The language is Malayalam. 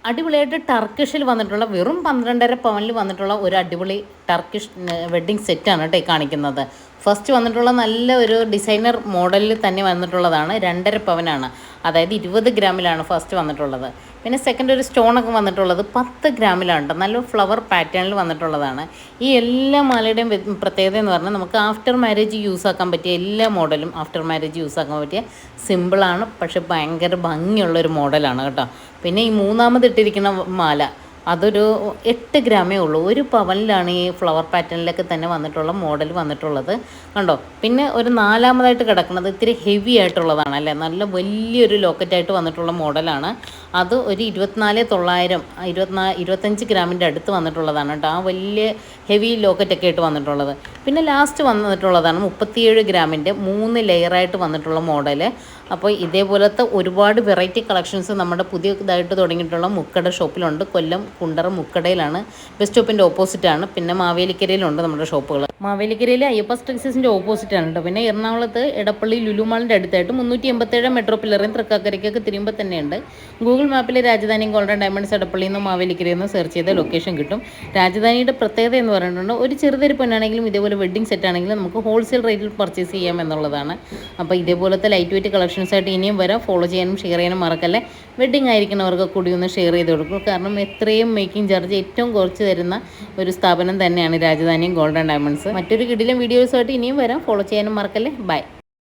അടിപൊളിയായിട്ട് ടർക്കിഷിൽ വന്നിട്ടുള്ള വെറും 12.5 പവനിൽ വന്നിട്ടുള്ള ഒരു അടിപൊളി ടർക്കിഷ് വെഡ്ഡിങ് സെറ്റാണ് കേട്ടോ കാണിക്കുന്നത്. ഫസ്റ്റ് വന്നിട്ടുള്ള നല്ല ഒരു ഡിസൈനർ മോഡലിൽ തന്നെ വന്നിട്ടുള്ളതാണ്. 2.5 പവനാണ്, അതായത് 20 ഗ്രാമിലാണ് ഫസ്റ്റ് വന്നിട്ടുള്ളത്. പിന്നെ സെക്കൻഡ് ഒരു സ്റ്റോണൊക്കെ വന്നിട്ടുള്ളത് 10 ഗ്രാമിലാണ്. നല്ല ഫ്ലവർ പാറ്റേണിൽ വന്നിട്ടുള്ളതാണ്. ഈ എല്ലാ മാലയുടെയും പ്രത്യേകത എന്ന് പറഞ്ഞാൽ നമുക്ക് ആഫ്റ്റർ മാരേജ് യൂസ് ആക്കാൻ പറ്റിയ എല്ലാ മോഡലും ആഫ്റ്റർ മാരേജ് യൂസ് ആക്കാൻ പറ്റിയ സിമ്പിളാണ്, പക്ഷെ ഭയങ്കര ഭംഗിയുള്ളൊരു മോഡലാണ് കേട്ടോ. പിന്നെ ഈ മൂന്നാമത് ഇട്ടിരിക്കുന്ന മാല അതൊരു 8 ഗ്രാമേ ഉള്ളൂ. 1 പവനിലാണ് ഈ ഫ്ലവർ പാറ്റേണിലൊക്കെ തന്നെ വന്നിട്ടുള്ള മോഡൽ വന്നിട്ടുള്ളത് കണ്ടോ. പിന്നെ ഒരു നാലാമതായിട്ട് കിടക്കുന്നത് ഇത്തിരി ഹെവി ആയിട്ടുള്ളതാണ് അല്ലേ, നല്ല വലിയൊരു ലോക്കറ്റായിട്ട് വന്നിട്ടുള്ള മോഡലാണ്. അത് ഒരു 24,900 25 ഗ്രാമിൻ്റെ അടുത്ത് വന്നിട്ടുള്ളതാണ് കേട്ടോ. ആ വലിയ ഹെവി ലോക്കറ്റൊക്കെ ആയിട്ട് വന്നിട്ടുള്ളത്. പിന്നെ ലാസ്റ്റ് വന്നിട്ടുള്ളതാണ് 37 ഗ്രാമിൻ്റെ 3 ലെയറായിട്ട് വന്നിട്ടുള്ള മോഡൽ. അപ്പോൾ ഇതേപോലത്തെ ഒരുപാട് വെറൈറ്റി കളക്ഷൻസ് നമ്മുടെ പുതിയതായിട്ട് തുടങ്ങിയിട്ടുള്ള മുക്കട ഷോപ്പിലുണ്ട്. കൊല്ലം കുണ്ടറ മുക്കടയിലാണ്, ബസ് സ്റ്റോപ്പിൻ്റെ ഓപ്പോസിറ്റാണ്. പിന്നെ മാവേലിക്കരയിലുണ്ട് നമ്മുടെ ഷോപ്പുകൾ. മാവേലിക്കരയിൽ അയ്യപ്പ ടെക്സ്റ്റൈൽസിൻ്റെ ഓപ്പോസിറ്റാണ് കേട്ടോ. പിന്നെ എറണാകുളത്ത് എടപ്പള്ളി ലുലുമാളിൻ്റെ അടുത്തായിട്ട് 387 മെട്രോ പില്ലറിയും തൃക്കാക്കരയ്ക്കൊക്കെ തിരുമ്പോൾ തന്നെയുണ്ട്. ഗൂഗിൾ മാപ്പിൽ രാജധാനി ഗോൾഡൻ ഡയമണ്ട്സ് എടപ്പള്ളിയിൽ നിന്ന് മാവേലിക്കരയിൽ നിന്ന് സെർച്ച് ചെയ്ത ലൊക്കേഷൻ കിട്ടും. രാജധാനിയുടെ പ്രത്യേകത എന്ന് പറഞ്ഞിട്ടുണ്ട്, ഒരു ചെറുതൊരു പൊന്നാണെങ്കിലും ഇതേപോലെ വെഡ്ഡിംഗ് സെറ്റ് ആണെങ്കിലും നമുക്ക് ഹോൾസെയിൽ റേറ്റിൽ പർച്ചേസ് ചെയ്യാം എന്നുള്ളതാണ്. അപ്പോൾ ഇതേപോലത്തെ ലൈറ്റ് വെയിറ്റ് കളക്ഷൻസ് ആയിട്ട് ഇനിയും വരാം. ഫോളോ ചെയ്യാനും ഷെയർ ചെയ്യാനും മറക്കല്ലേ. വെഡ്ഡിംഗ് ആയിരിക്കുന്നവർക്ക് കൂടി ഒന്ന് ഷെയർ ചെയ്ത് കൊടുക്കും. കാരണം എത്രയും മേക്കിംഗ് ചാർജ് ഏറ്റവും കുറച്ച് തരുന്ന ഒരു സ്ഥാപനം തന്നെയാണ് രാജധാനി ഗോൾഡൻ ഡയമണ്ട്സ്. മറ്റൊരു കിടിലൻ വീഡിയോസുമായിട്ട് ഇനിയും വരാം. ഫോളോ ചെയ്യാനും മറക്കല്ലേ. ബൈ.